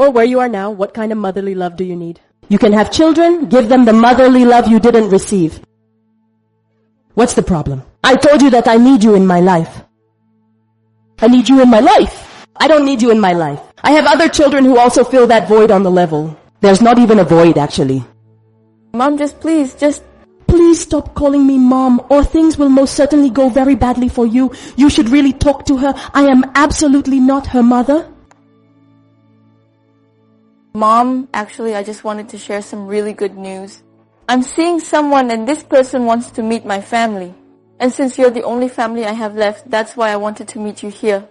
Or where you are now, what kind of motherly love do you need? You can have children, give them the motherly love you didn't receive. What's the problem? I told you that I need you in my life. I need you in my life. I don't need you in my life. I have other children who also fill that void on the level. There's not even a void, actually. Mom, please stop calling me mom, or things will most certainly go very badly for you. You should really talk to her. I am absolutely not her mother. Mom, actually, I just wanted to share some really good news. I'm seeing someone and this person wants to meet my family. And since you're the only family I have left, that's why I wanted to meet you here.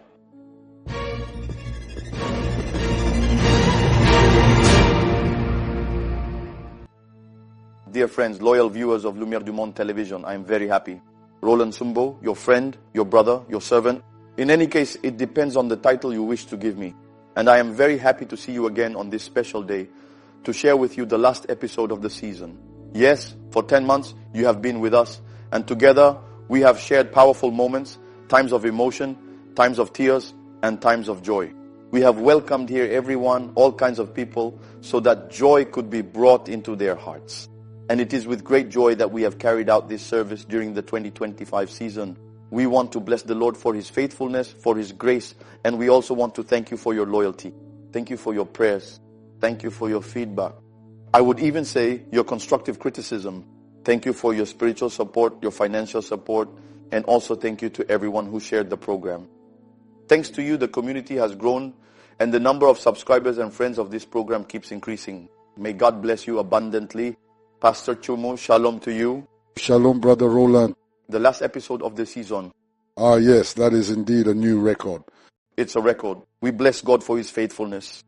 Dear friends, loyal viewers of Lumière du Monde Television, I am very happy. Roland Sumbo, your friend, your brother, your servant. In any case, it depends on the title you wish to give me. And I am very happy to see you again on this special day to share with you the last episode of the season. Yes, for 10 months you have been with us, and together we have shared powerful moments, times of emotion, times of tears, and times of joy. We have welcomed here everyone, all kinds of people, so that joy could be brought into their hearts. And it is with great joy that we have carried out this service during the 2025 season. We want to bless the Lord for His faithfulness, for His grace, and we also want to thank you for your loyalty. Thank you for your prayers. Thank you for your feedback. I would even say your constructive criticism. Thank you for your spiritual support, your financial support, and also thank you to everyone who shared the program. Thanks to you, the community has grown, and the number of subscribers and friends of this program keeps increasing. May God bless you abundantly. Pastor Chumu, shalom to you. Shalom, Brother Roland. The last episode of the season. Yes, that is indeed a new record. It's a record. We bless God for His faithfulness.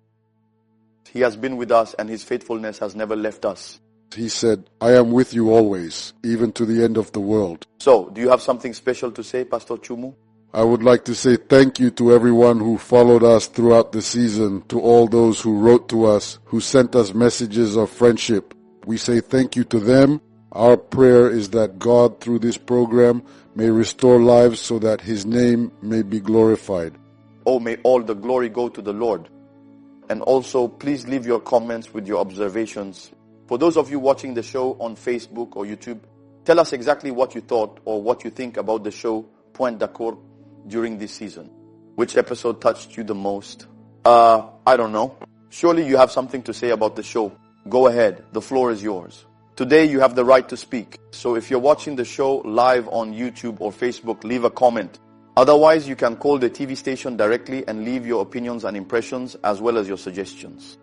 He has been with us and His faithfulness has never left us. He said, I am with you always, even to the end of the world. So, do you have something special to say, Pastor Chumu? I would like to say thank you to everyone who followed us throughout the season, to all those who wrote to us, who sent us messages of friendship. We say thank you to them. Our prayer is that God, through this program, may restore lives so that His name may be glorified. Oh, may all the glory go to the Lord. And also, please leave your comments with your observations. For those of you watching the show on Facebook or YouTube, tell us exactly what you thought or what you think about the show Point d'Accord during this season. Which episode touched you the most? I don't know. Surely you have something to say about the show. Go ahead. The floor is yours. Today you have the right to speak. So if you're watching the show live on YouTube or Facebook, leave a comment. Otherwise, you can call the TV station directly and leave your opinions and impressions as well as your suggestions.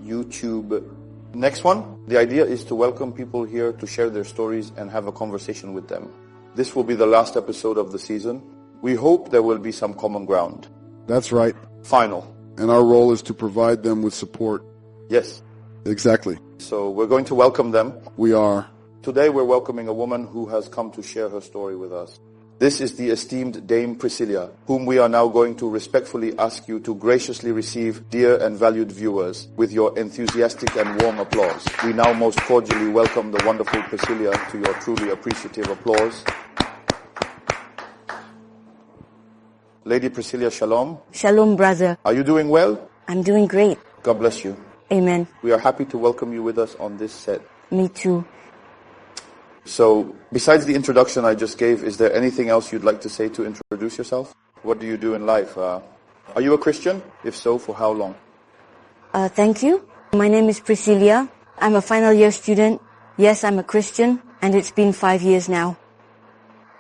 YouTube. Next one. The idea is to welcome people here to share their stories and have a conversation with them. This will be the last episode of the season. We hope there will be some common ground. That's right. Final. And our role is to provide them with support. Yes. Exactly. So we're going to welcome them. We are. Today we're welcoming a woman who has come to share her story with us. This is the esteemed Dame Priscilla, whom we are now going to respectfully ask you to graciously receive, dear and valued viewers, with your enthusiastic and warm applause. We now most cordially welcome the wonderful Priscilla to your truly appreciative applause. Lady Priscilla, shalom. Shalom, brother. Are you doing well? I'm doing great. God bless you. Amen. We are happy to welcome you with us on this set. Me too. So, besides the introduction I just gave, is there anything else you'd like to say to introduce yourself? What do you do in life? Are you a Christian? If so, for how long? Thank you. My name is Priscilla. I'm a final year student. Yes, I'm a Christian, and it's been 5 years now.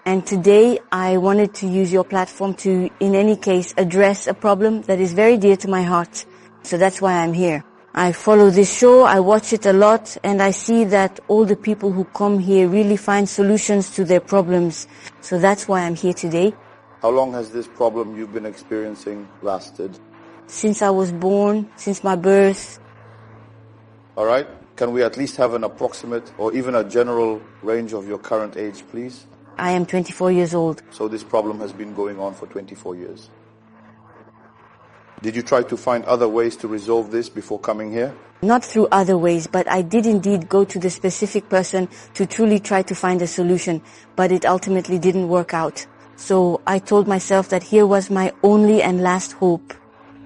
And today, I wanted to use your platform to, in any case, address a problem that is very dear to my heart. So that's why I'm here. I follow this show, I watch it a lot, and I see that all the people who come here really find solutions to their problems. So that's why I'm here today. How long has this problem you've been experiencing lasted? Since I was born, since my birth. All right. Can we at least have an approximate or even a general range of your current age, please? I am 24 years old. So this problem has been going on for 24 years. Did you try to find other ways to resolve this before coming here? Not through other ways, but I did indeed go to the specific person to truly try to find a solution, but it ultimately didn't work out. So I told myself that here was my only and last hope.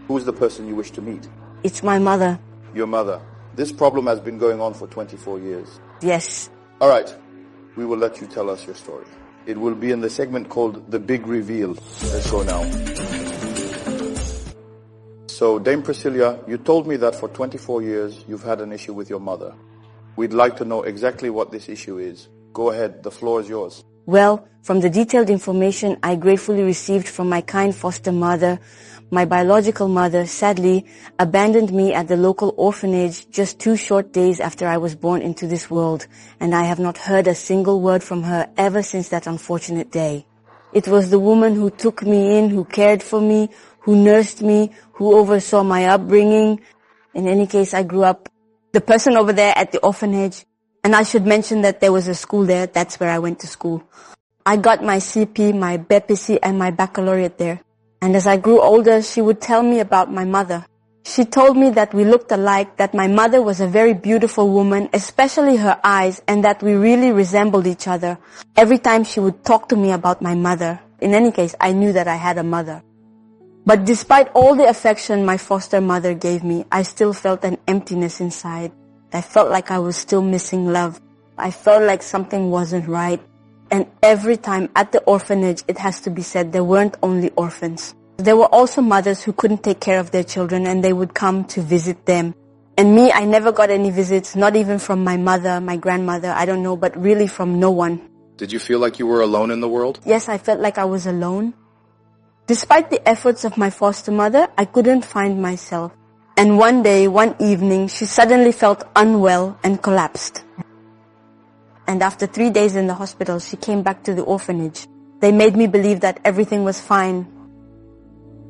Who's the person you wish to meet? It's my mother. Your mother. This problem has been going on for 24 years. Yes. All right. We will let you tell us your story. It will be in the segment called The Big Reveal. Let's go now. So, Dame Priscilla, you told me that for 24 years you've had an issue with your mother. We'd like to know exactly what this issue is. Go ahead, the floor is yours. Well, from the detailed information I gratefully received from my kind foster mother, my biological mother sadly abandoned me at the local orphanage just 2 short days after I was born into this world, and I have not heard a single word from her ever since that unfortunate day. It was the woman who took me in, who cared for me, who nursed me, who oversaw my upbringing. In any case, I grew up the person over there at the orphanage. And I should mention that there was a school there. That's where I went to school. I got my CP, my BPC, and my baccalaureate there. And as I grew older, she would tell me about my mother. She told me that we looked alike, that my mother was a very beautiful woman, especially her eyes, and that we really resembled each other. Every time she would talk to me about my mother. In any case, I knew that I had a mother. But despite all the affection my foster mother gave me, I still felt an emptiness inside. I felt like I was still missing love. I felt like something wasn't right. And every time at the orphanage, it has to be said, there weren't only orphans. There were also mothers who couldn't take care of their children, and they would come to visit them. And me, I never got any visits, not even from my mother, my grandmother, I don't know, but really from no one. Did you feel like you were alone in the world? Yes, I felt like I was alone. Despite the efforts of my foster mother, I couldn't find myself. And one day, one evening, she suddenly felt unwell and collapsed. And after 3 days in the hospital, she came back to the orphanage. They made me believe that everything was fine.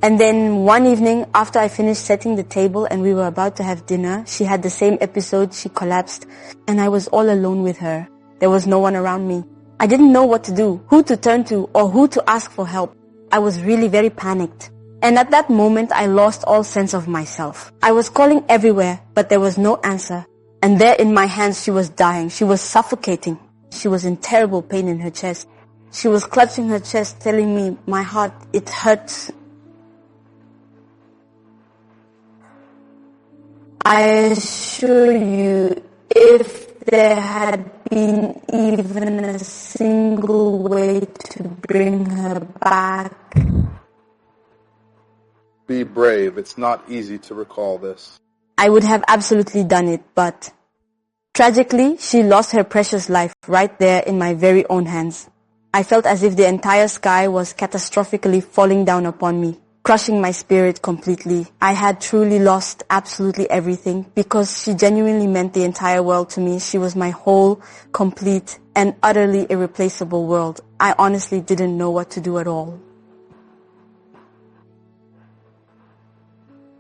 And then one evening, after I finished setting the table and we were about to have dinner, she had the same episode, she collapsed, and I was all alone with her. There was no one around me. I didn't know what to do, who to turn to, or who to ask for help. I was really very panicked. And at that moment, I lost all sense of myself. I was calling everywhere, but there was no answer. And there in my hands, she was dying. She was suffocating. She was in terrible pain in her chest. She was clutching her chest, telling me, my heart, it hurts. I assure you, if there had been even a single way to bring her back. Be brave. It's not easy to recall this. I would have absolutely done it, but tragically, she lost her precious life right there in my very own hands. I felt as if the entire sky was catastrophically falling down upon me, crushing my spirit completely. I had truly lost absolutely everything because she genuinely meant the entire world to me. She was my whole, complete, and utterly irreplaceable world. I honestly didn't know what to do at all.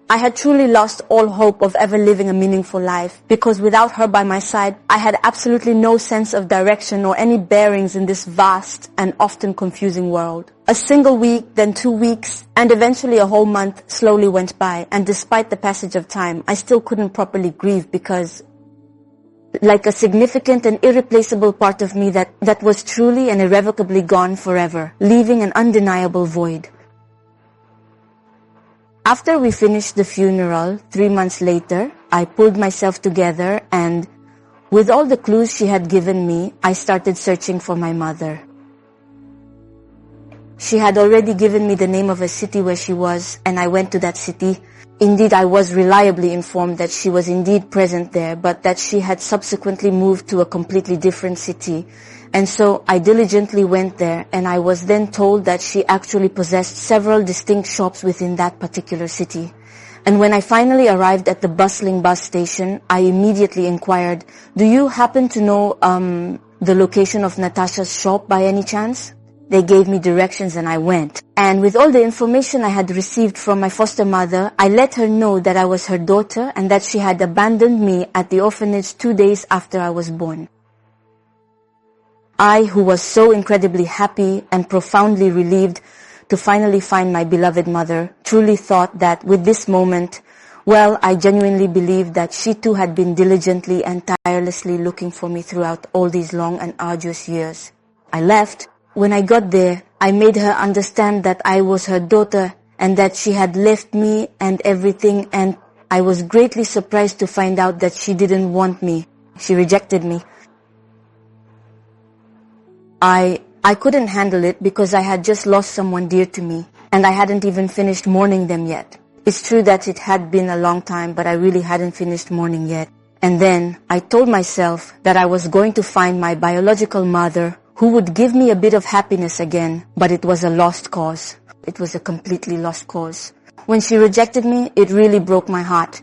I had truly lost all hope of ever living a meaningful life because without her by my side, I had absolutely no sense of direction or any bearings in this vast and often confusing world. A single week, then 2 weeks, and eventually a whole month slowly went by, and despite the passage of time, I still couldn't properly grieve because like a significant and irreplaceable part of me that was truly and irrevocably gone forever, leaving an undeniable void. After we finished the funeral, 3 months later, I pulled myself together and, with all the clues she had given me, I started searching for my mother. She had already given me the name of a city where she was, and I went to that city. Indeed, I was reliably informed that she was indeed present there, but that she had subsequently moved to a completely different city. And so I diligently went there, and I was then told that she actually possessed several distinct shops within that particular city. And when I finally arrived at the bustling bus station, I immediately inquired, "Do you happen to know the location of Natasha's shop by any chance?" They gave me directions and I went. And with all the information I had received from my foster mother, I let her know that I was her daughter and that she had abandoned me at the orphanage 2 days after I was born. I, who was so incredibly happy and profoundly relieved to finally find my beloved mother, truly thought that with this moment, well, I genuinely believed that she too had been diligently and tirelessly looking for me throughout all these long and arduous years. I left. When I got there, I made her understand that I was her daughter and that she had left me and everything and I was greatly surprised to find out that she didn't want me. She rejected me. I couldn't handle it because I had just lost someone dear to me, and I hadn't even finished mourning them yet. It's true that it had been a long time, but I really hadn't finished mourning yet. And then I told myself that I was going to find my biological mother who would give me a bit of happiness again, but it was a lost cause. It was a completely lost cause. When she rejected me, it really broke my heart.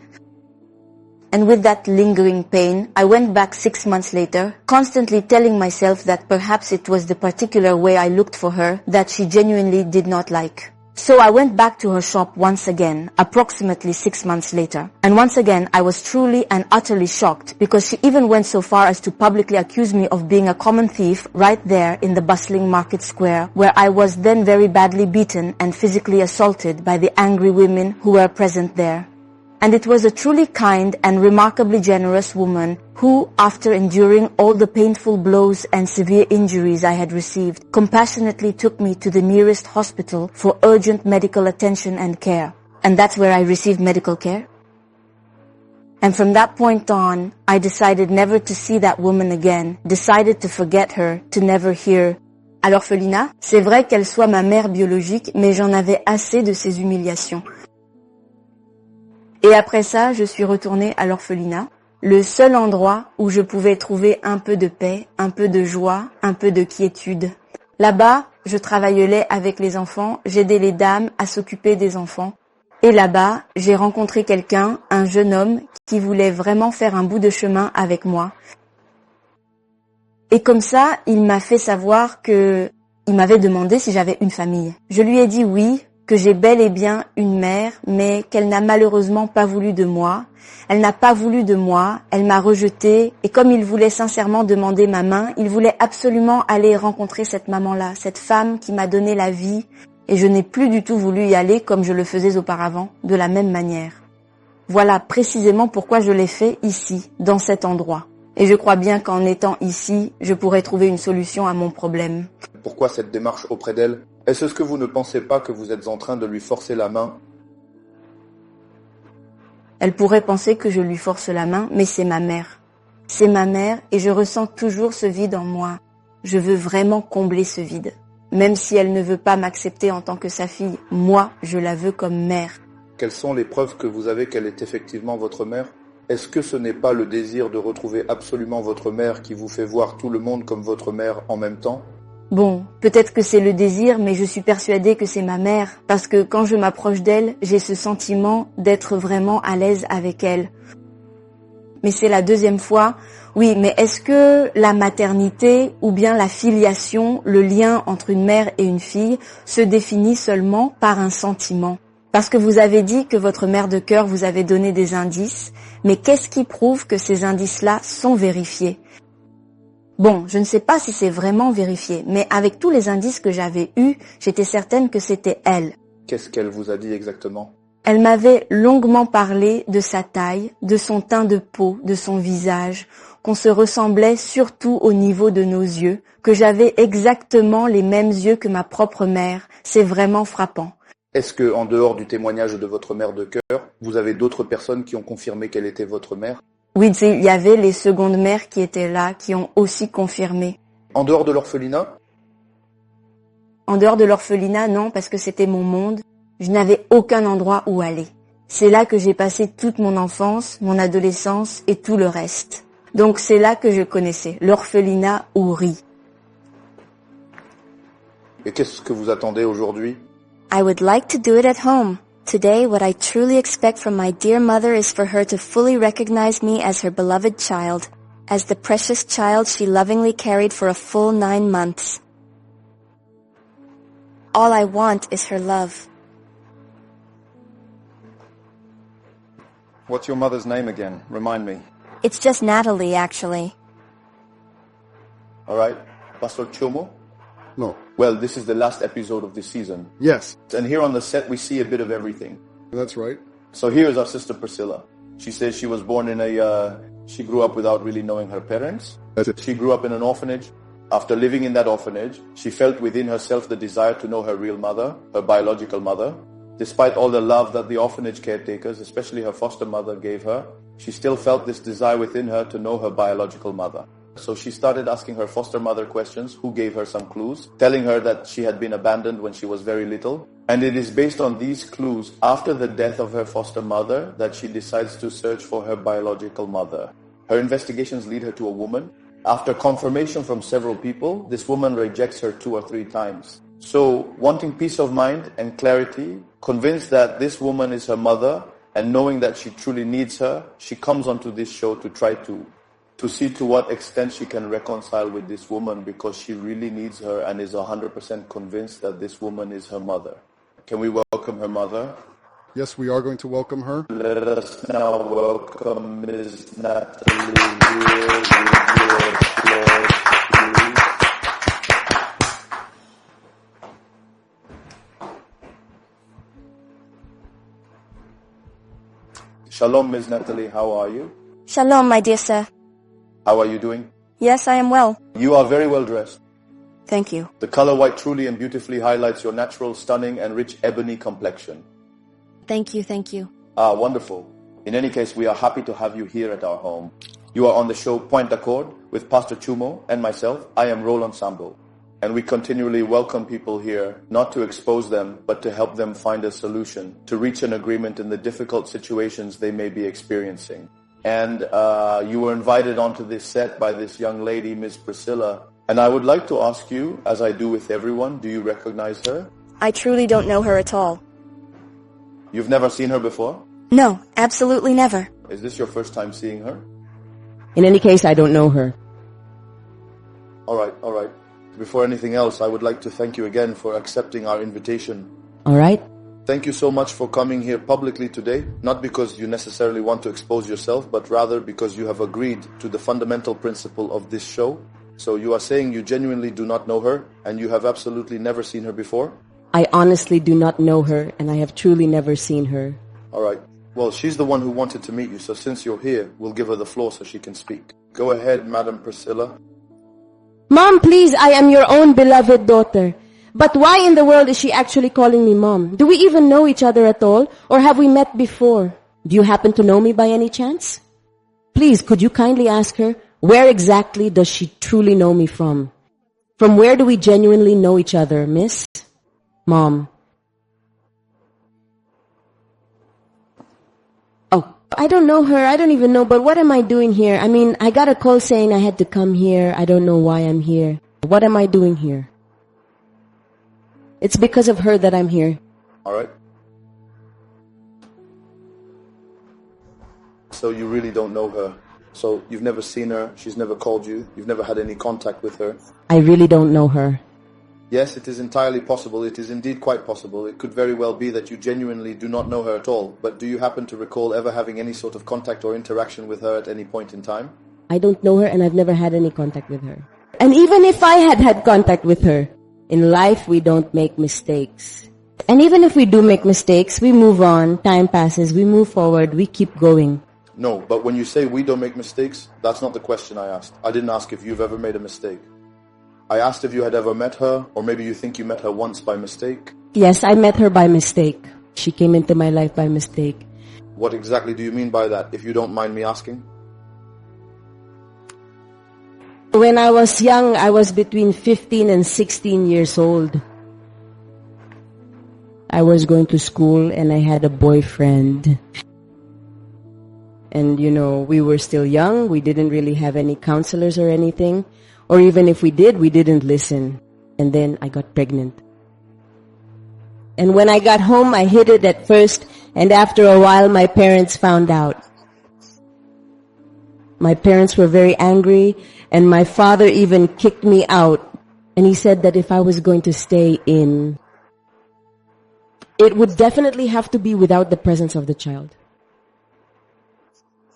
And with that lingering pain, I went back 6 months later, constantly telling myself that perhaps it was the particular way I looked for her that she genuinely did not like. So I went back to her shop once again, approximately 6 months later. And once again, I was truly and utterly shocked because she even went so far as to publicly accuse me of being a common thief right there in the bustling market square, where I was then very badly beaten and physically assaulted by the angry women who were present there. And it was a truly kind and remarkably generous woman who, after enduring all the painful blows and severe injuries I had received, compassionately took me to the nearest hospital for urgent medical attention and care. And that's where I received medical care. And from that point on, I decided never to see that woman again, decided to forget her, to never hear. À l'orphelinat, c'est vrai qu'elle soit ma mère biologique, mais j'en avais assez de ces humiliations. Et après ça, je suis retournée à l'orphelinat, le seul endroit où je pouvais trouver un peu de paix, un peu de joie, un peu de quiétude. Là-bas, je travaillais avec les enfants, j'aidais les dames à s'occuper des enfants. Et là-bas, j'ai rencontré quelqu'un, un jeune homme, qui voulait vraiment faire un bout de chemin avec moi. Et comme ça, il m'a fait savoir il m'avait demandé si j'avais une famille. Je lui ai dit oui, que j'ai bel et bien une mère, mais qu'elle n'a malheureusement pas voulu de moi. Elle n'a pas voulu de moi, elle m'a rejetée, et comme il voulait sincèrement demander ma main, il voulait absolument aller rencontrer cette maman-là, cette femme qui m'a donné la vie, et je n'ai plus du tout voulu y aller comme je le faisais auparavant, de la même manière. Voilà précisément pourquoi je l'ai fait ici, dans cet endroit. Et je crois bien qu'en étant ici, je pourrais trouver une solution à mon problème. Pourquoi cette démarche auprès d'elle? Est-ce que vous ne pensez pas que vous êtes en train de lui forcer la main? Elle pourrait penser que je lui force la main, mais c'est ma mère. C'est ma mère et je ressens toujours ce vide en moi. Je veux vraiment combler ce vide. Même si elle ne veut pas m'accepter en tant que sa fille, moi, je la veux comme mère. Quelles sont les preuves que vous avez qu'elle est effectivement votre mère? Est-ce que ce n'est pas le désir de retrouver absolument votre mère qui vous fait voir tout le monde comme votre mère en même temps? Bon, peut-être que c'est le désir, mais je suis persuadée que c'est ma mère, parce que quand je m'approche d'elle, j'ai ce sentiment d'être vraiment à l'aise avec elle. Mais c'est la deuxième fois. Oui, mais est-ce que la maternité ou bien la filiation, le lien entre une mère et une fille, se définit seulement par un sentiment? Parce que vous avez dit que votre mère de cœur vous avait donné des indices, mais qu'est-ce qui prouve que ces indices-là sont vérifiés? Bon, je ne sais pas si c'est vraiment vérifié, mais avec tous les indices que j'avais eus, j'étais certaine que c'était elle. Qu'est-ce qu'elle vous a dit exactement? Elle m'avait longuement parlé de sa taille, de son teint de peau, de son visage, qu'on se ressemblait surtout au niveau de nos yeux, que j'avais exactement les mêmes yeux que ma propre mère. C'est vraiment frappant. Est-ce que, en dehors du témoignage de votre mère de cœur, vous avez d'autres personnes qui ont confirmé qu'elle était votre mère? Oui, il y avait les secondes mères qui étaient là, qui ont aussi confirmé. En dehors de l'orphelinat? En dehors de l'orphelinat, non, parce que c'était mon monde. Je n'avais aucun endroit où aller. C'est là que j'ai passé toute mon enfance, mon adolescence et tout le reste. Donc c'est là que je connaissais, l'orphelinat ou Ri. Et qu'est-ce que vous attendez aujourd'hui? I would like to do it at home. Today, what I truly expect from my dear mother is for her to fully recognize me as her beloved child, as the precious child she lovingly carried for a full 9 months. All I want is her love. What's your mother's name again? Remind me. It's just Natalie, actually. All right. Pastor Chomo? No. Well, this is the last episode of this season. Yes, And here on the set, we see a bit of everything. that's right. So here is our sister Priscilla. She says she was born in she grew up without really knowing her parents. That's it. She grew up in an orphanage. After living in that orphanage, she felt within herself the desire to know her real mother, her biological mother. Despite all the love that the orphanage caretakers, especially her foster mother, gave her, she still felt this desire within her to know her biological mother. So she started asking her foster mother questions, who gave her some clues, telling her that she had been abandoned when she was very little. And it is based on these clues, after the death of her foster mother, that she decides to search for her biological mother. Her investigations lead her to a woman. After confirmation from several people, this woman rejects her 2 or 3 times. So, wanting peace of mind and clarity, convinced that this woman is her mother, and knowing that she truly needs her, she comes onto this show to try to see to what extent she can reconcile with this woman, because she really needs her and is 100% convinced that this woman is her mother. Can we welcome her mother? Yes, we are going to welcome her. Let us now welcome Ms. Natalie here with your applause, please. Shalom, Ms. Natalie. How are you? Shalom, my dear sir. How are you doing? Yes, I am well. You are very well dressed. Thank you. The color white truly and beautifully highlights your natural, stunning, and rich ebony complexion. Thank you, thank you. Ah, wonderful. In any case, we are happy to have you here at our home. You are on the show Point Accord with Pastor Chumo and myself. I am Roland Sambo. And we continually welcome people here, not to expose them, but to help them find a solution, to reach an agreement in the difficult situations they may be experiencing. And you were invited onto this set by this young lady, Miss Priscilla. And I would like to ask you, as I do with everyone, do you recognize her? I truly don't know her at all. You've never seen her before? No, absolutely never. Is this your first time seeing her? In any case, I don't know her. All right. Before anything else, I would like to thank you again for accepting our invitation. All right? Thank you so much for coming here publicly today, not because you necessarily want to expose yourself, but rather because you have agreed to the fundamental principle of this show. So you are saying you genuinely do not know her, and you have absolutely never seen her before? I honestly do not know her, and I have truly never seen her. All right. Well, she's the one who wanted to meet you, so since you're here, we'll give her the floor so she can speak. Go ahead, Madam Priscilla. Mom, please, I am your own beloved daughter. But why in the world is she actually calling me Mom? Do we even know each other at all? Or have we met before? Do you happen to know me by any chance? Please, could you kindly ask her, where exactly does she truly know me from? From where do we genuinely know each other, miss? Mom. Oh, I don't know her. I don't even know. But what am I doing here? I mean, I got a call saying I had to come here. I don't know why I'm here. What am I doing here? It's because of her that I'm here. All right. So you really don't know her. So you've never seen her. She's never called you. You've never had any contact with her. I really don't know her. Yes, it is entirely possible. It is indeed quite possible. It could very well be that you genuinely do not know her at all. But do you happen to recall ever having any sort of contact or interaction with her at any point in time? I don't know her, and I've never had any contact with her. And even if I had had contact with her, in life we don't make mistakes. And even if we do make mistakes, we move on, time passes, we move forward, we keep going. No, but when you say we don't make mistakes, that's not the question I asked. I didn't ask if you've ever made a mistake. I asked if you had ever met her, or maybe you think you met her once by mistake. Yes, I met her by mistake. She came into my life by mistake. What exactly do you mean by that, if you don't mind me asking? When I was young, I was between 15 and 16 years old. I was going to school and I had a boyfriend. And we were still young. We didn't really have any counselors or anything. Or even if we did, we didn't listen. And then I got pregnant. And when I got home, I hid it at first. And after a while, my parents found out. My parents were very angry. And my father even kicked me out. And he said that if I was going to stay in, it would definitely have to be without the presence of the child.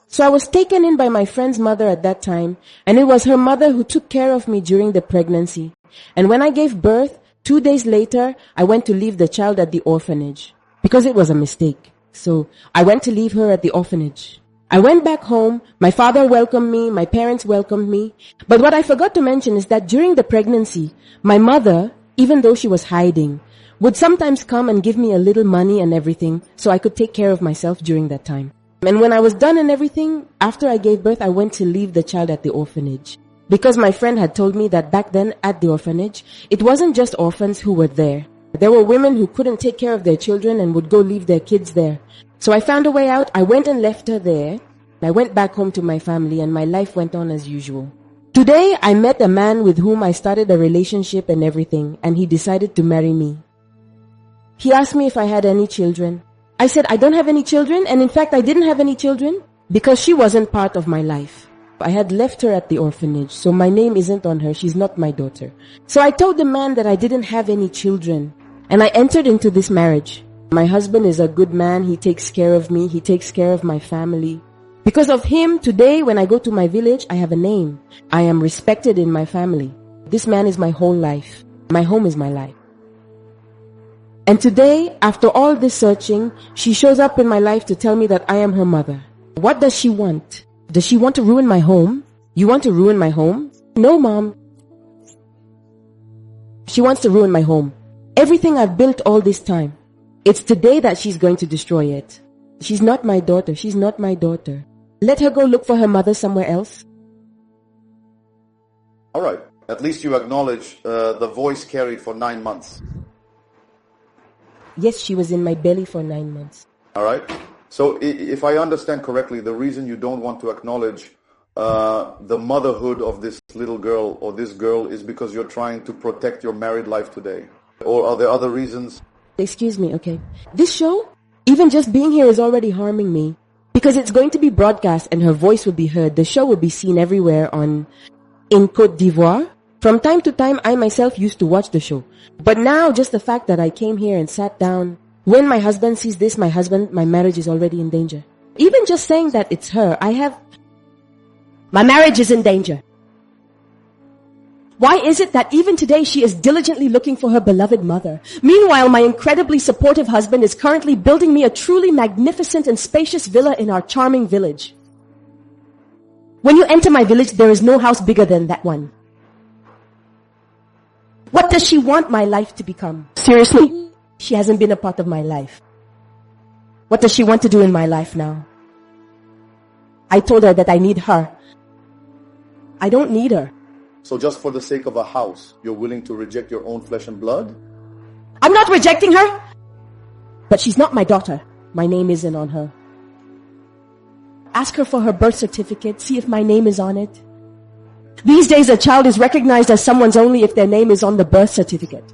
So I was taken in by my friend's mother at that time, and it was her mother who took care of me during the pregnancy. And when I gave birth, 2 days later, I went to leave the child at the orphanage because it was a mistake. So I went to leave her at the orphanage. I went back home. My father welcomed me. My parents welcomed me. But what I forgot to mention is that during the pregnancy, my mother, even though she was hiding, would sometimes come and give me a little money and everything so I could take care of myself during that time. And when I was done and everything, after I gave birth, I went to leave the child at the orphanage. Because my friend had told me that back then at the orphanage, it wasn't just orphans who were there. There were women who couldn't take care of their children and would go leave their kids there. So I found a way out. I went and left her there. I went back home to my family and my life went on as usual. Today, I met a man with whom I started a relationship and everything, and he decided to marry me. He asked me if I had any children. I said I don't have any children, and in fact I didn't have any children because she wasn't part of my life. I had left her at the orphanage, so my name isn't on her. She's not my daughter. So I told the man that I didn't have any children, and I entered into this marriage. My husband is a good man. He takes care of me. He takes care of my family. Because of him, today when I go to my village, I have a name. I am respected in my family. This man is my whole life. My home is my life. And today, after all this searching, she shows up in my life to tell me that I am her mother. What does she want? Does she want to ruin my home? You want to ruin my home? No, Mom. She wants to ruin my home. Everything I've built all this time. It's today that she's going to destroy it. She's not my daughter. She's not my daughter. Let her go look for her mother somewhere else. All right. At least you acknowledge the voice carried for 9 months. Yes, she was in my belly for 9 months. All right. So if I understand correctly, the reason you don't want to acknowledge the motherhood of this little girl or this girl is because you're trying to protect your married life today. Or are there other reasons? Excuse me, okay. This show, even just being here is already harming me because it's going to be broadcast and her voice will be heard. The show will be seen everywhere in Côte d'Ivoire. From time to time, I myself used to watch the show. But now, just the fact that I came here and sat down, when my husband sees this, my marriage is already in danger. Even just saying that it's her, my marriage is in danger. Why is it that even today she is diligently looking for her beloved mother? Meanwhile, my incredibly supportive husband is currently building me a truly magnificent and spacious villa in our charming village. When you enter my village, there is no house bigger than that one. What does she want my life to become? Seriously? She hasn't been a part of my life. What does she want to do in my life now? I told her that I need her. I don't need her. So just for the sake of a house, you're willing to reject your own flesh and blood? I'm not rejecting her. But she's not my daughter. My name isn't on her. Ask her for her birth certificate. See if my name is on it. These days, a child is recognized as someone's only if their name is on the birth certificate.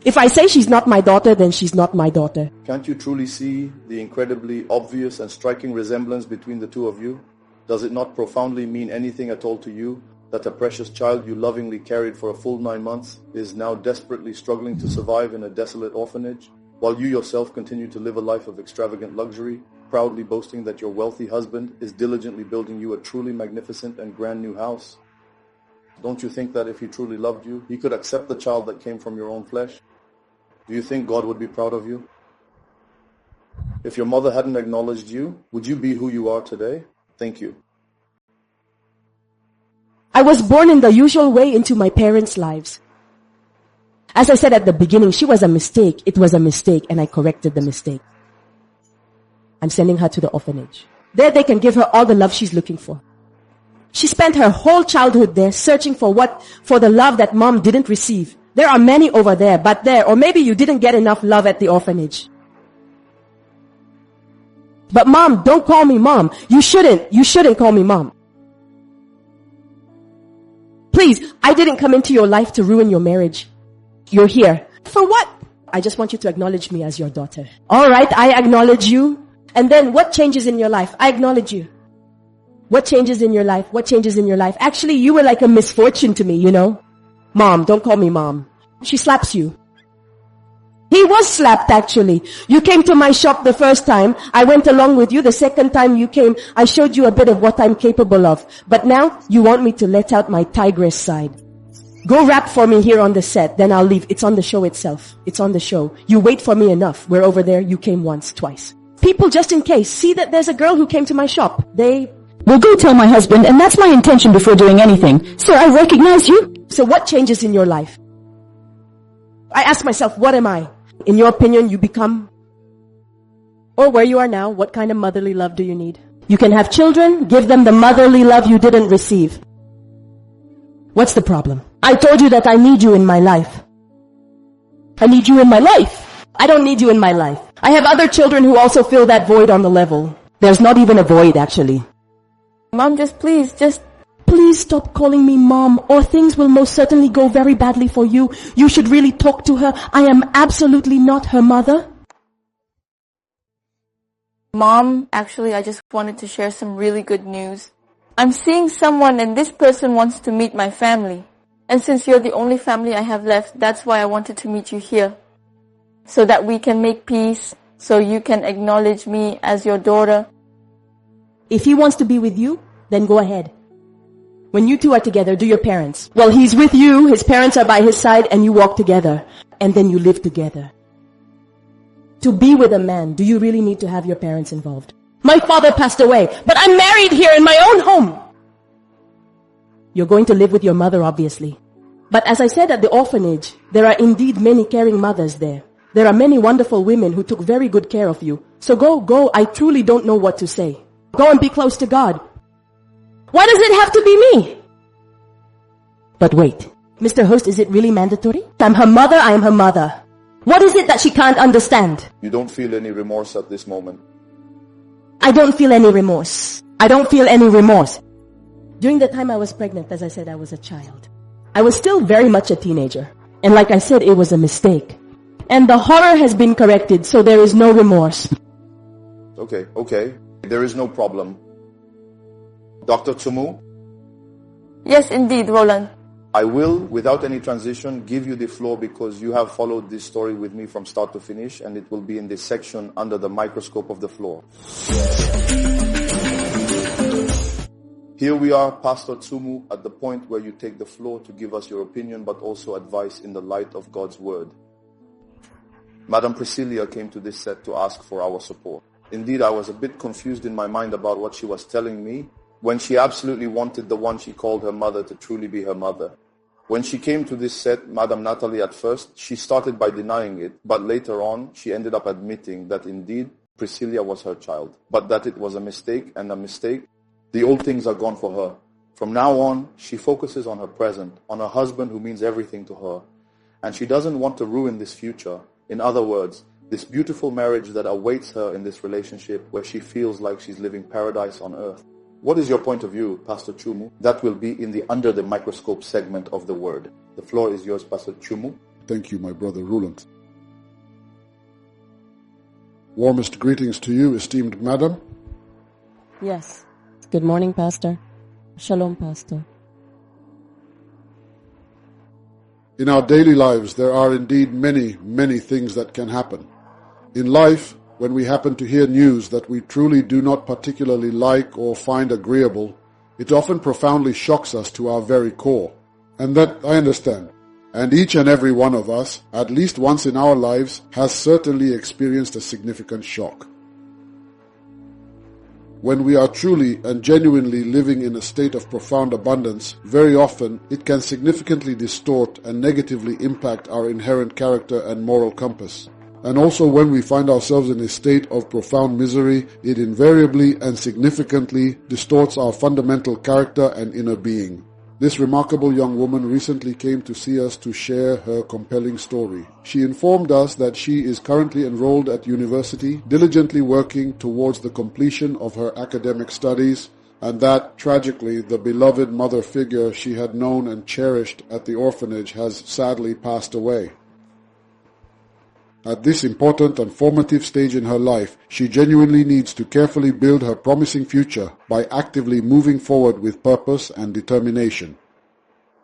If I say she's not my daughter, then she's not my daughter. Can't you truly see the incredibly obvious and striking resemblance between the two of you? Does it not profoundly mean anything at all to you that a precious child you lovingly carried for a full 9 months is now desperately struggling to survive in a desolate orphanage, while you yourself continue to live a life of extravagant luxury, proudly boasting that your wealthy husband is diligently building you a truly magnificent and grand new house? Don't you think that if he truly loved you, he could accept the child that came from your own flesh? Do you think God would be proud of you? If your mother hadn't acknowledged you, would you be who you are today? Thank you. I was born in the usual way into my parents' lives. As I said at the beginning, she was a mistake. It was a mistake, and I corrected the mistake. I'm sending her to the orphanage. There they can give her all the love she's looking for. She spent her whole childhood there searching for the love that Mom didn't receive. There are many over there, but or maybe you didn't get enough love at the orphanage. But Mom, don't call me Mom. You shouldn't call me Mom. Please, I didn't come into your life to ruin your marriage. You're here. For what? I just want you to acknowledge me as your daughter. Alright, I acknowledge you. And then what changes in your life? I acknowledge you. What changes in your life? What changes in your life? Actually, you were like a misfortune to me, you know. Mom, don't call me Mom. She slaps you. He was slapped actually. You came to my shop the first time. I went along with you. The second time you came, I showed you a bit of what I'm capable of. But now, you want me to let out my tigress side. Go rap for me here on the set, then I'll leave. It's on the show itself. It's on the show. You wait for me enough. We're over there. You came once, twice. People, just in case, see that there's a girl who came to my shop. Well, go tell my husband, and that's my intention before doing anything. Sir, I recognize you. So what changes in your life? I ask myself, what am I? In your opinion, you become, or where you are now, what kind of motherly love do you need? You can have children, give them the motherly love you didn't receive. What's the problem? I told you that I need you in my life. I need you in my life. I don't need you in my life. I have other children who also fill that void on the level. There's not even a void, actually. Mom, please stop calling me mom, or things will most certainly go very badly for you. You should really talk to her. I am absolutely not her mother. Mom, actually, I just wanted to share some really good news. I'm seeing someone and this person wants to meet my family. And since you're the only family I have left, that's why I wanted to meet you here. So that we can make peace, so you can acknowledge me as your daughter. If he wants to be with you, then go ahead. When you two are together, do your parents. Well, he's with you, his parents are by his side, and you walk together. And then you live together. To be with a man, do you really need to have your parents involved? My father passed away, but I'm married here in my own home. You're going to live with your mother, obviously. But as I said at the orphanage, there are indeed many caring mothers there. There are many wonderful women who took very good care of you. So go. I truly don't know what to say. Go and be close to God. Why does it have to be me? But wait, Mr. Host, is it really mandatory? I'm her mother, I am her mother. What is it that she can't understand? You don't feel any remorse at this moment? I don't feel any remorse. I don't feel any remorse. During the time I was pregnant, as I said, I was a child. I was still very much a teenager. And like I said, it was a mistake. And the horror has been corrected, so there is no remorse. Okay. There is no problem. Dr. Tsumu? Yes, indeed, Roland. I will, without any transition, give you the floor because you have followed this story with me from start to finish, and it will be in this section under the microscope of the floor. Here we are, Pastor Tsumu, at the point where you take the floor to give us your opinion, but also advice in the light of God's word. Madam Priscilla came to this set to ask for our support. Indeed, I was a bit confused in my mind about what she was telling me when she absolutely wanted the one she called her mother to truly be her mother. When she came to this set, Madam Natalie, at first, she started by denying it, but later on, she ended up admitting that indeed, Priscilla was her child, but that it was a mistake, and a mistake, the old things are gone for her. From now on, she focuses on her present, on her husband who means everything to her, and she doesn't want to ruin this future. In other words, this beautiful marriage that awaits her in this relationship where she feels like she's living paradise on earth. What is your point of view, Pastor Tsumu? That will be in the under the microscope segment of the word. The floor is yours, Pastor Tsumu. Thank you, my brother Roland. Warmest greetings to you, esteemed madam. Yes. Good morning, Pastor. Shalom, Pastor. In our daily lives, there are indeed many things that can happen. In life, when we happen to hear news that we truly do not particularly like or find agreeable, it often profoundly shocks us to our very core. And that I understand. And each and every one of us, at least once in our lives, has certainly experienced a significant shock. When we are truly and genuinely living in a state of profound abundance, very often it can significantly distort and negatively impact our inherent character and moral compass. And also when we find ourselves in a state of profound misery, it invariably and significantly distorts our fundamental character and inner being. This remarkable young woman recently came to see us to share her compelling story. She informed us that she is currently enrolled at university, diligently working towards the completion of her academic studies, and that, tragically, the beloved mother figure she had known and cherished at the orphanage has sadly passed away. At this important and formative stage in her life, she genuinely needs to carefully build her promising future by actively moving forward with purpose and determination.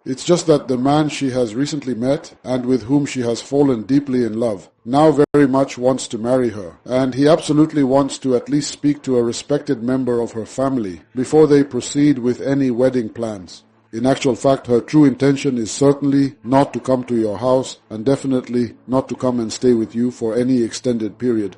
It's just that the man she has recently met, and with whom she has fallen deeply in love, now very much wants to marry her, and he absolutely wants to at least speak to a respected member of her family before they proceed with any wedding plans. In actual fact, her true intention is certainly not to come to your house and definitely not to come and stay with you for any extended period.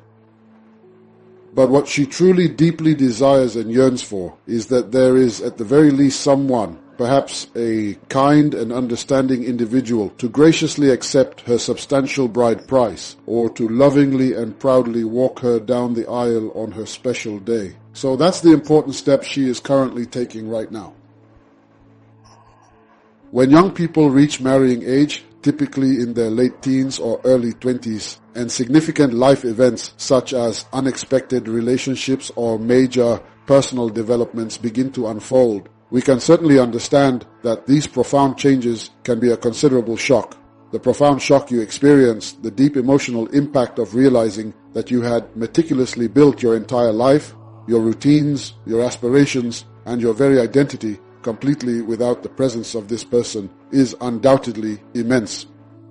But what she truly deeply desires and yearns for is that there is at the very least someone perhaps a kind and understanding individual, to graciously accept her substantial bride price, or to lovingly and proudly walk her down the aisle on her special day. So that's the important step she is currently taking right now. When young people reach marrying age, typically in their late teens or early 20s, and significant life events such as unexpected relationships or major personal developments begin to unfold, we can certainly understand that these profound changes can be a considerable shock. The profound shock you experience, the deep emotional impact of realizing that you had meticulously built your entire life, your routines, your aspirations, and your very identity completely without the presence of this person, is undoubtedly immense.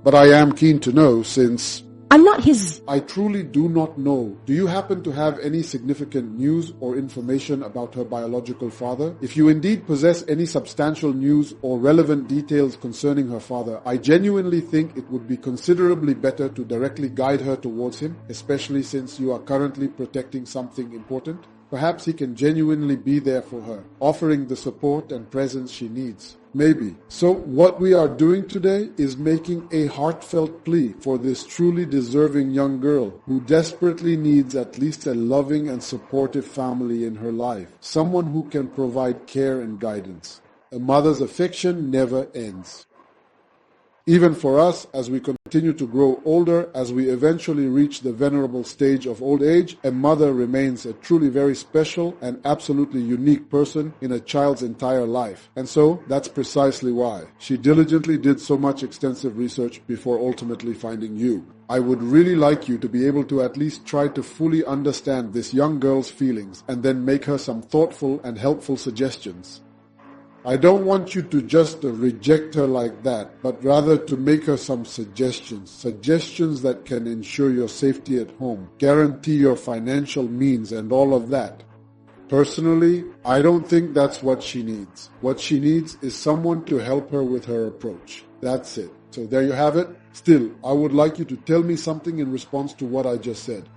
But I am keen to know, since I'm not his... I truly do not know. Do you happen to have any significant news or information about her biological father? If you indeed possess any substantial news or relevant details concerning her father, I genuinely think it would be considerably better to directly guide her towards him, especially since you are currently protecting something important. Perhaps he can genuinely be there for her, offering the support and presence she needs. Maybe. So what we are doing today is making a heartfelt plea for this truly deserving young girl who desperately needs at least a loving and supportive family in her life. Someone who can provide care and guidance. A mother's affection never ends. Even for us, as we continue to grow older, as we eventually reach the venerable stage of old age, a mother remains a truly very special and absolutely unique person in a child's entire life. And so, that's precisely why she diligently did so much extensive research before ultimately finding you. I would really like you to be able to at least try to fully understand this young girl's feelings and then make her some thoughtful and helpful suggestions. I don't want you to just reject her like that, but rather to make her some suggestions that can ensure your safety at home, guarantee your financial means and all of that. Personally, I don't think that's what she needs. What she needs is someone to help her with her approach. That's it. So there you have it. Still, I would like you to tell me something in response to what I just said.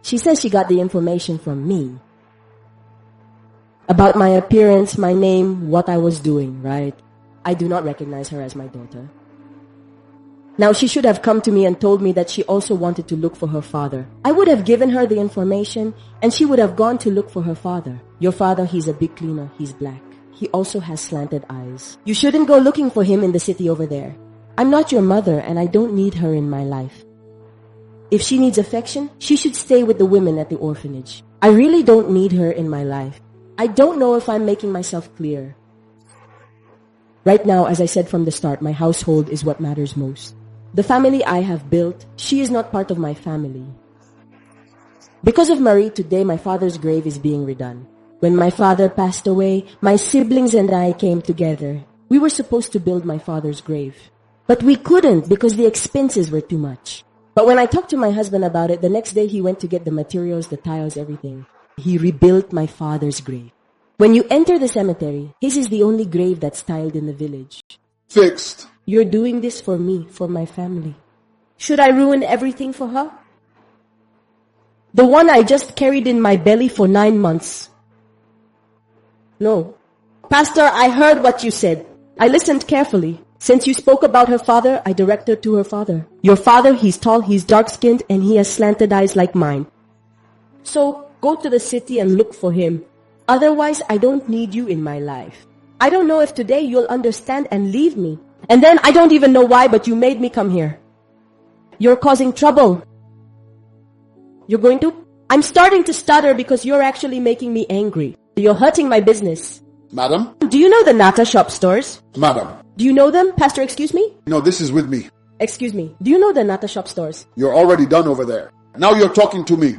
She says she got the information from me. About my appearance, my name, what I was doing, right? I do not recognize her as my daughter. Now, she should have come to me and told me that she also wanted to look for her father. I would have given her the information and she would have gone to look for her father. Your father, he's a big cleaner. He's black. He also has slanted eyes. You shouldn't go looking for him in the city over there. I'm not your mother and I don't need her in my life. If she needs affection, she should stay with the women at the orphanage. I really don't need her in my life. I don't know if I'm making myself clear. Right now, as I said from the start, my household is what matters most. The family I have built, she is not part of my family. Because of Marie, today my father's grave is being redone. When my father passed away, my siblings and I came together. We were supposed to build my father's grave. But we couldn't because the expenses were too much. But when I talked to my husband about it, the next day he went to get the materials, the tiles, everything. He rebuilt my father's grave. When you enter the cemetery, his is the only grave that's tiled in the village. Fixed. You're doing this for me, for my family. Should I ruin everything for her? The one I just carried in my belly for 9 months. No. Pastor, I heard what you said. I listened carefully. Since you spoke about her father, I direct her to her father. Your father, he's tall, he's dark-skinned, and he has slanted eyes like mine. So, go to the city and look for him. Otherwise, I don't need you in my life. I don't know if today you'll understand and leave me. And then I don't even know why, but you made me come here. You're causing trouble. You're going to? I'm starting to stutter because you're actually making me angry. You're hurting my business. Madam? Do you know the Nata shop stores? Madam. Do you know them? Pastor, excuse me? No, this is with me. Excuse me. Do you know the Nata shop stores? You're already done over there. Now you're talking to me.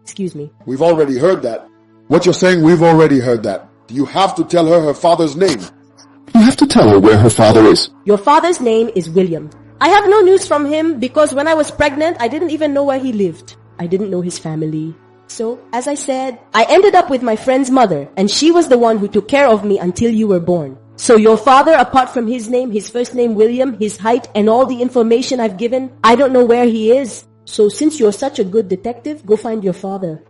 Excuse me. We've already heard that. What you're saying, we've already heard that. You have to tell her father's name. You have to tell her where her father is. Your father's name is William. I have no news from him because when I was pregnant, I didn't even know where he lived. I didn't know his family. So, as I said, I ended up with my friend's mother, and she was the one who took care of me until you were born. So your father, apart from his name, his first name William, his height, and all the information I've given, I don't know where he is. So since you're such a good detective, go find your father.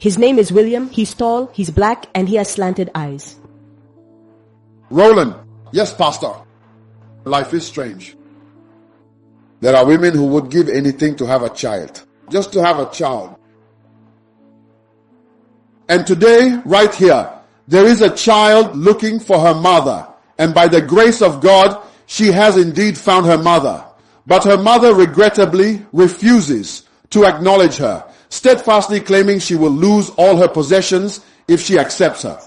His name is William. He's tall, he's black, and he has slanted eyes. Roland. Yes, Pastor. Life is strange. There are women who would give anything to have a child. Just to have a child. And today, right here, there is a child looking for her mother. And by the grace of God, she has indeed found her mother. But her mother regrettably refuses to acknowledge her, steadfastly claiming she will lose all her possessions if she accepts her.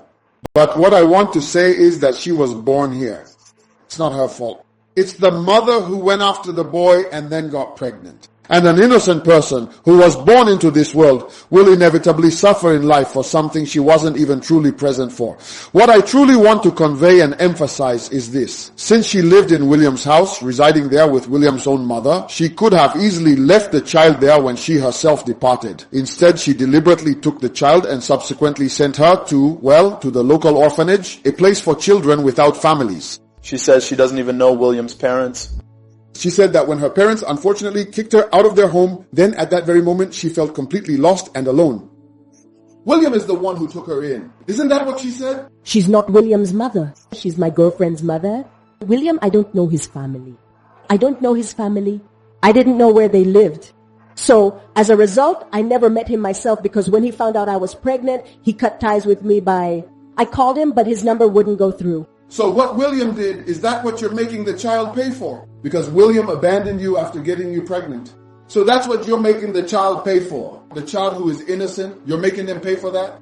But what I want to say is that she was born here. It's not her fault. It's the mother who went after the boy and then got pregnant. And an innocent person who was born into this world will inevitably suffer in life for something she wasn't even truly present for. What I truly want to convey and emphasize is this. Since she lived in William's house, residing there with William's own mother, she could have easily left the child there when she herself departed. Instead, she deliberately took the child and subsequently sent her to the local orphanage, a place for children without families. She says she doesn't even know William's parents. She said that when her parents unfortunately kicked her out of their home, then at that very moment she felt completely lost and alone. William is the one who took her in. Isn't that what she said? She's not William's mother. She's my girlfriend's mother. William, I don't know his family. I don't know his family. I didn't know where they lived. So, as a result, I never met him myself because when he found out I was pregnant, he cut ties with me I called him, but his number wouldn't go through. So what William did, is that what you're making the child pay for? Because William abandoned you after getting you pregnant. So that's what you're making the child pay for. The child who is innocent, you're making them pay for that?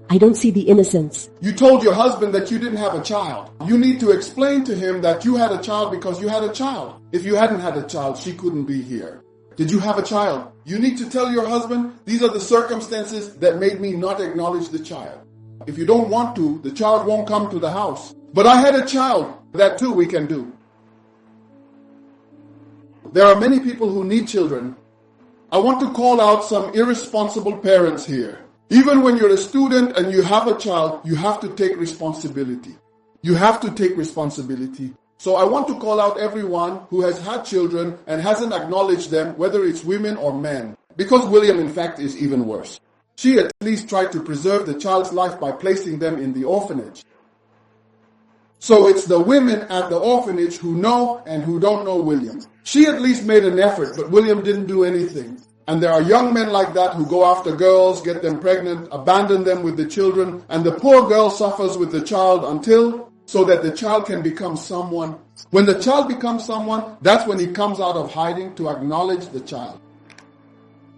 I don't see the innocence. You told your husband that you didn't have a child. You need to explain to him that you had a child because you had a child. If you hadn't had a child, she couldn't be here. Did you have a child? You need to tell your husband, these are the circumstances that made me not acknowledge the child. If you don't want to, the child won't come to the house. But I had a child. That too we can do. There are many people who need children. I want to call out some irresponsible parents here. Even when you're a student and you have a child, you have to take responsibility. You have to take responsibility. So I want to call out everyone who has had children and hasn't acknowledged them, whether it's women or men. Because William, in fact, is even worse. She at least tried to preserve the child's life by placing them in the orphanage. So it's the women at the orphanage who know and who don't know William. She at least made an effort, but William didn't do anything. And there are young men like that who go after girls, get them pregnant, abandon them with the children, and the poor girl suffers with the child so that the child can become someone. When the child becomes someone, that's when he comes out of hiding to acknowledge the child.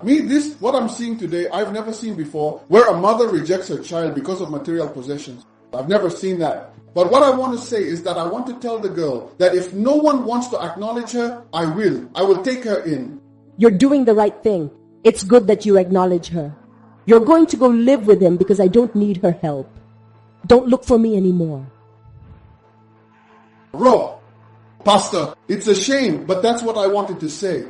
What I'm seeing today, I've never seen before, where a mother rejects her child because of material possessions. I've never seen that. But what I want to say is that I want to tell the girl that if no one wants to acknowledge her, I will take her in. You're doing the right thing. It's good that you acknowledge her. You're going to go live with him because I don't need her help. Don't look for me anymore. Pastor, it's a shame, but that's what I wanted to say.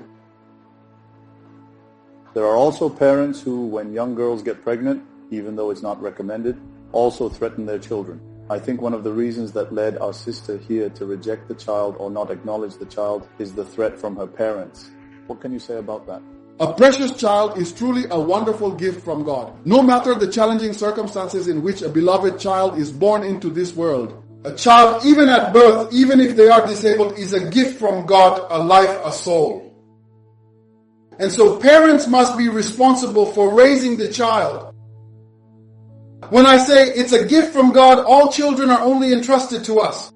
There are also parents who, when young girls get pregnant, even though it's not recommended, also threaten their children. I think one of the reasons that led our sister here to reject the child or not acknowledge the child is the threat from her parents. What can you say about that? A precious child is truly a wonderful gift from God. No matter the challenging circumstances in which a beloved child is born into this world, a child, even at birth, even if they are disabled, is a gift from God, a life, a soul. And so parents must be responsible for raising the child. When I say it's a gift from God, all children are only entrusted to us.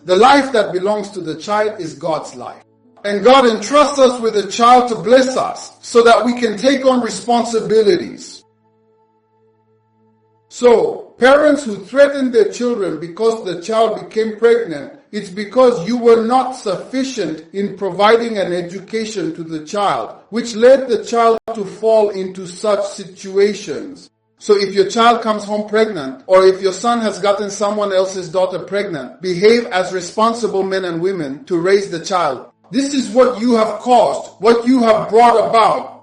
The life that belongs to the child is God's life. And God entrusts us with a child to bless us so that we can take on responsibilities. So, parents who threaten their children because the child became pregnant, it's because you were not sufficient in providing an education to the child, which led the child to fall into such situations. So if your child comes home pregnant, or if your son has gotten someone else's daughter pregnant, behave as responsible men and women to raise the child. This is what you have caused, what you have brought about.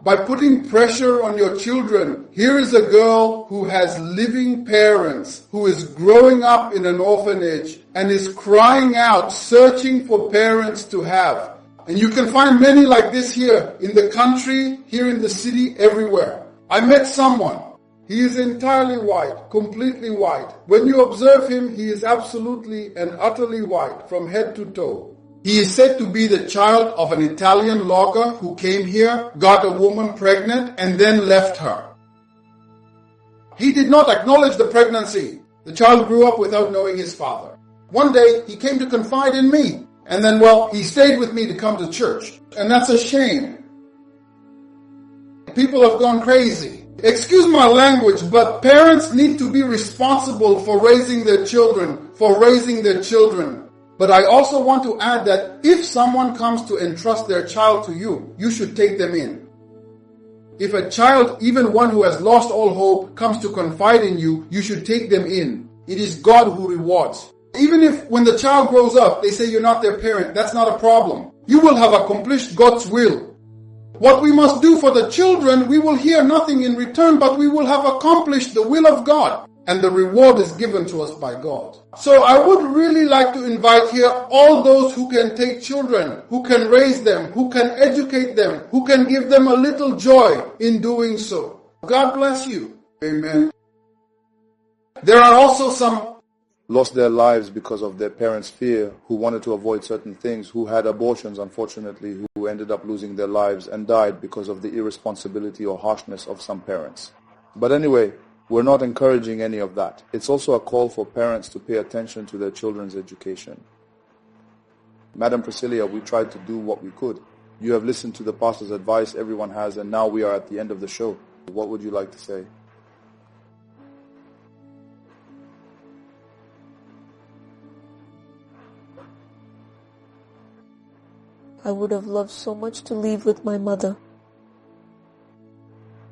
By putting pressure on your children, here is a girl who has living parents, who is growing up in an orphanage and is crying out, searching for parents to have. And you can find many like this here, in the country, here in the city, everywhere. I met someone. He is entirely white, completely white. When you observe him, he is absolutely and utterly white, from head to toe. He is said to be the child of an Italian logger who came here, got a woman pregnant, and then left her. He did not acknowledge the pregnancy. The child grew up without knowing his father. One day, he came to confide in me. And then, he stayed with me to come to church. And that's a shame. People have gone crazy. Excuse my language, but parents need to be responsible for raising their children, But I also want to add that if someone comes to entrust their child to you, you should take them in. If a child, even one who has lost all hope, comes to confide in you, you should take them in. It is God who rewards. Even if when the child grows up, they say you're not their parent, that's not a problem. You will have accomplished God's will. What we must do for the children, we will hear nothing in return, but we will have accomplished the will of God. And the reward is given to us by God. So I would really like to invite here all those who can take children, who can raise them, who can educate them, who can give them a little joy in doing so. God bless you. Amen. There are also some lost their lives because of their parents' fear, who wanted to avoid certain things, who had abortions, unfortunately, who ended up losing their lives and died because of the irresponsibility or harshness of some parents. But anyway, we're not encouraging any of that. It's also a call for parents to pay attention to their children's education. Madam Priscilla, we tried to do what we could. You have listened to the pastor's advice, everyone has, and now we are at the end of the show. What would you like to say? I would have loved so much to leave with my mother.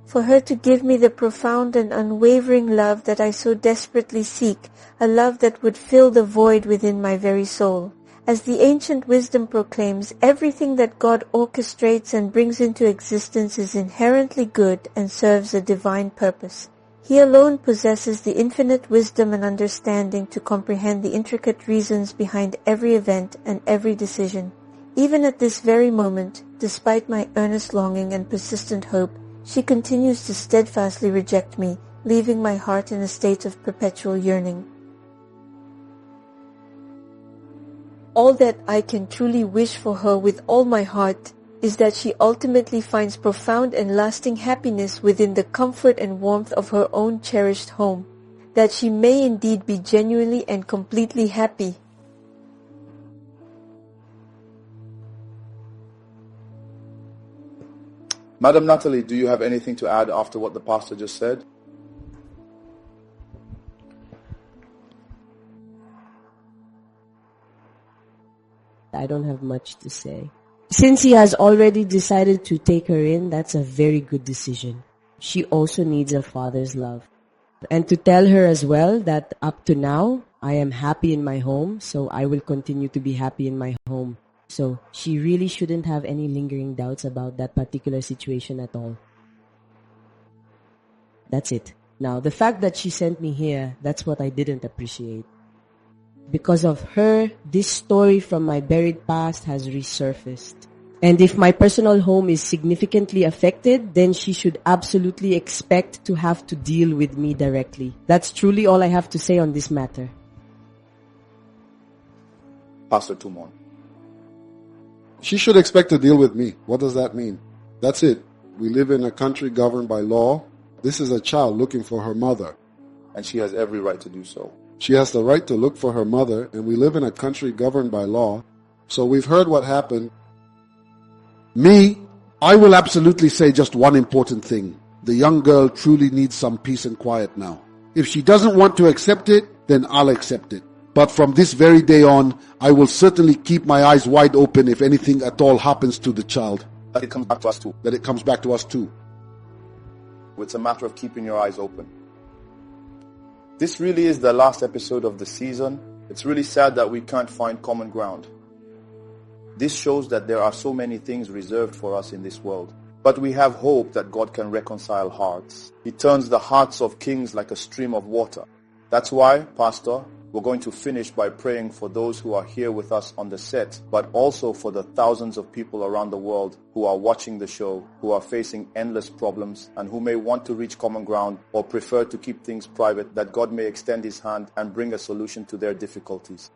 For her to give me the profound and unwavering love that I so desperately seek, a love that would fill the void within my very soul. As the ancient wisdom proclaims, everything that God orchestrates and brings into existence is inherently good and serves a divine purpose. He alone possesses the infinite wisdom and understanding to comprehend the intricate reasons behind every event and every decision. Even at this very moment, despite my earnest longing and persistent hope, she continues to steadfastly reject me, leaving my heart in a state of perpetual yearning. All that I can truly wish for her with all my heart is that she ultimately finds profound and lasting happiness within the comfort and warmth of her own cherished home, that she may indeed be genuinely and completely happy. Madam Natalie, do you have anything to add after what the pastor just said? I don't have much to say. Since he has already decided to take her in, that's a very good decision. She also needs a father's love. And to tell her as well that up to now, I am happy in my home, so I will continue to be happy in my home. So she really shouldn't have any lingering doubts about that particular situation at all. That's it. Now, the fact that she sent me here, that's what I didn't appreciate. Because of her, this story from my buried past has resurfaced. And if my personal home is significantly affected, then she should absolutely expect to have to deal with me directly. That's truly all I have to say on this matter. Pastor Tumon. She should expect to deal with me. What does that mean? That's it. We live in a country governed by law. This is a child looking for her mother. And she has every right to do so. She has the right to look for her mother, and we live in a country governed by law. So we've heard what happened. Me, I will absolutely say just one important thing. The young girl truly needs some peace and quiet now. If she doesn't want to accept it, then I'll accept it. But from this very day on, I will certainly keep my eyes wide open if anything at all happens to the child. That it comes back to us too. That it comes back to us too. It's a matter of keeping your eyes open. This really is the last episode of the season. It's really sad that we can't find common ground. This shows that there are so many things reserved for us in this world. But we have hope that God can reconcile hearts. He turns the hearts of kings like a stream of water. That's why, Pastor, we're going to finish by praying for those who are here with us on the set, but also for the thousands of people around the world who are watching the show, who are facing endless problems, and who may want to reach common ground or prefer to keep things private, that God may extend His hand and bring a solution to their difficulties.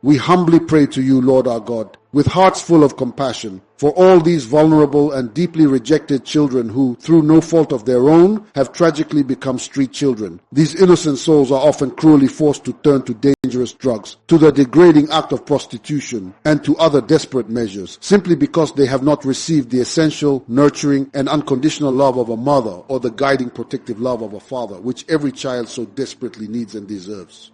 We humbly pray to you, Lord our God, with hearts full of compassion, for all these vulnerable and deeply rejected children who, through no fault of their own, have tragically become street children. These innocent souls are often cruelly forced to turn to dangerous drugs, to the degrading act of prostitution, and to other desperate measures, simply because they have not received the essential, nurturing, and unconditional love of a mother or the guiding, protective love of a father, which every child so desperately needs and deserves.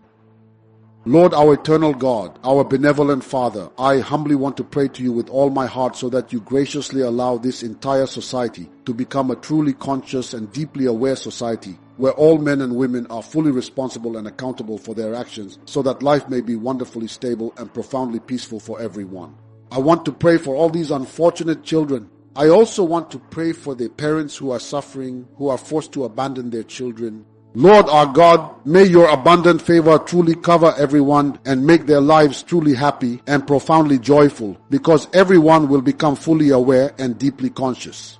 Lord, our eternal God, our benevolent Father, I humbly want to pray to you with all my heart so that you graciously allow this entire society to become a truly conscious and deeply aware society where all men and women are fully responsible and accountable for their actions so that life may be wonderfully stable and profoundly peaceful for everyone. I want to pray for all these unfortunate children. I also want to pray for the parents who are suffering, who are forced to abandon their children. Lord our God, may your abundant favor truly cover everyone and make their lives truly happy and profoundly joyful, because everyone will become fully aware and deeply conscious.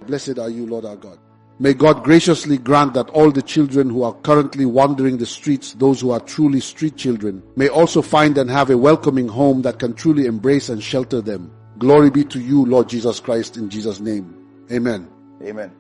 Blessed are you, Lord our God. May God graciously grant that all the children who are currently wandering the streets, those who are truly street children, may also find and have a welcoming home that can truly embrace and shelter them. Glory be to you, Lord Jesus Christ, in Jesus' name. Amen. Amen.